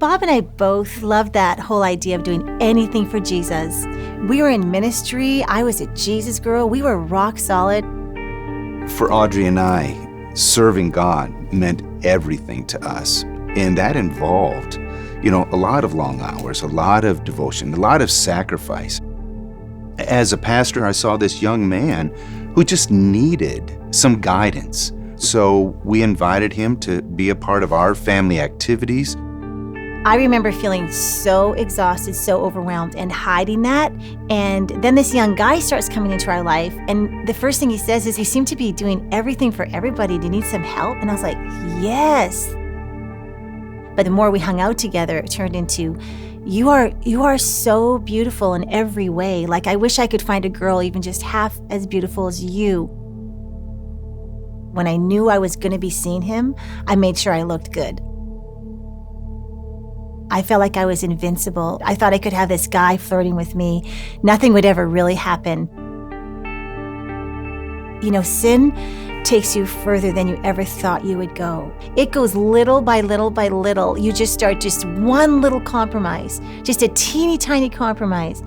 Bob and I both loved that whole idea of doing anything for Jesus. We were in ministry. I was a Jesus girl. We were rock solid. For Audrey and I, serving God meant everything to us. And that involved, a lot of long hours, a lot of devotion, a lot of sacrifice. As a pastor, I saw this young man who just needed some guidance. So we invited him to be a part of our family activities. I remember feeling so exhausted, so overwhelmed, and hiding that. And then this young guy starts coming into our life, and the first thing he says is, "You seem to be doing everything for everybody. Do you need some help?" And I was like, yes. But the more we hung out together, it turned into, you are so beautiful in every way. Like, I wish I could find a girl even just half as beautiful as you. When I knew I was going to be seeing him, I made sure I looked good. I felt like I was invincible. I thought I could have this guy flirting with me. Nothing would ever really happen. Sin takes you further than you ever thought you would go. It goes little by little by little. You just start just one little compromise, just a teeny tiny compromise.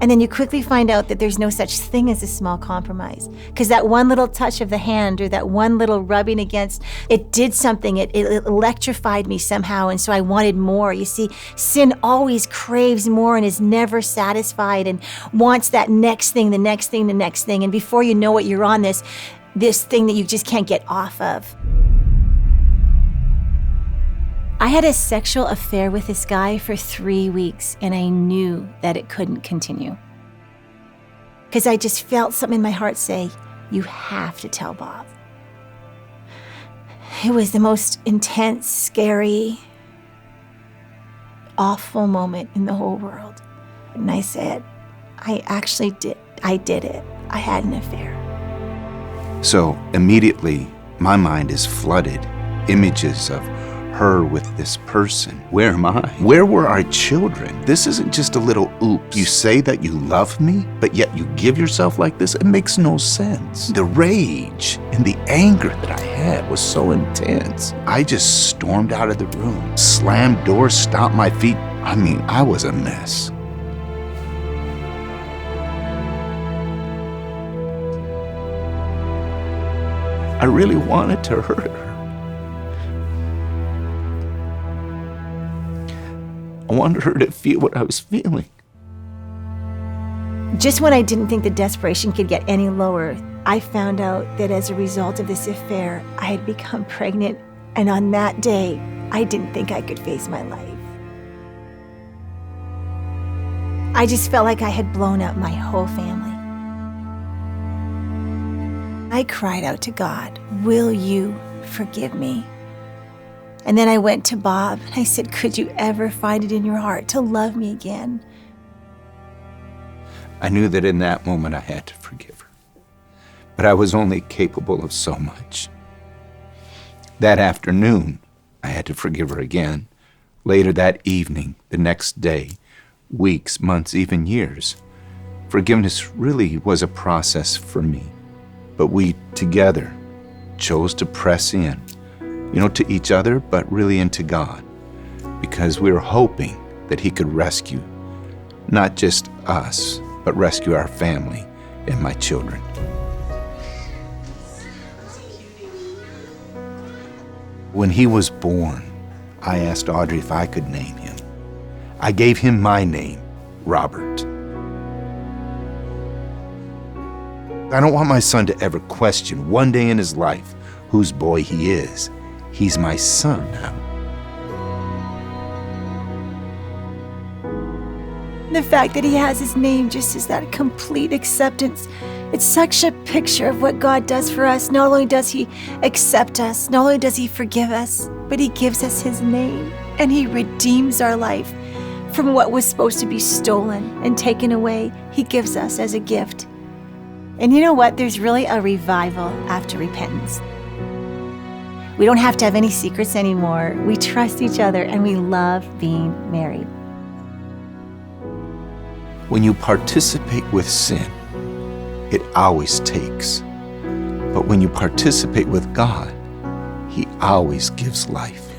And then you quickly find out that there's no such thing as a small compromise. Because that one little touch of the hand or that one little rubbing against, it did something. It electrified me somehow. And so I wanted more. You see, sin always craves more and is never satisfied and wants that next thing, the next thing, the next thing. And before you know it, you're on this thing that you just can't get off of. I had a sexual affair with this guy for 3 weeks, and I knew that it couldn't continue. Because I just felt something in my heart say, you have to tell Bob. It was the most intense, scary, awful moment in the whole world. And I said, I did it. I had an affair. So immediately, my mind is flooded. Images of her with this person. Where am I? Where were our children? This isn't just a little oops. You say that you love me, but yet you give yourself like this? It makes no sense. The rage and the anger that I had was so intense. I just stormed out of the room, slammed doors, stomped my feet. I was a mess. I really wanted to hurt her. I wanted her to feel what I was feeling. Just when I didn't think the desperation could get any lower, I found out that as a result of this affair, I had become pregnant. And on that day, I didn't think I could face my life. I just felt like I had blown up my whole family. I cried out to God, "Will you forgive me?" And then I went to Bob and I said, "Could you ever find it in your heart to love me again?" I knew that in that moment I had to forgive her, but I was only capable of so much. That afternoon, I had to forgive her again. Later that evening, the next day, weeks, months, even years. Forgiveness really was a process for me, but we together chose to press in. To each other, but really into God, because we were hoping that He could rescue not just us, but rescue our family and my children. When he was born, I asked Audrey if I could name him. I gave him my name, Robert. I don't want my son to ever question one day in his life whose boy he is. He's my son now. The fact that he has his name just is that complete acceptance. It's such a picture of what God does for us. Not only does He accept us, not only does He forgive us, but He gives us His name and He redeems our life from what was supposed to be stolen and taken away. He gives us as a gift. And you know what? There's really a revival after repentance. We don't have to have any secrets anymore. We trust each other and we love being married. When you participate with sin, it always takes. But when you participate with God, He always gives life.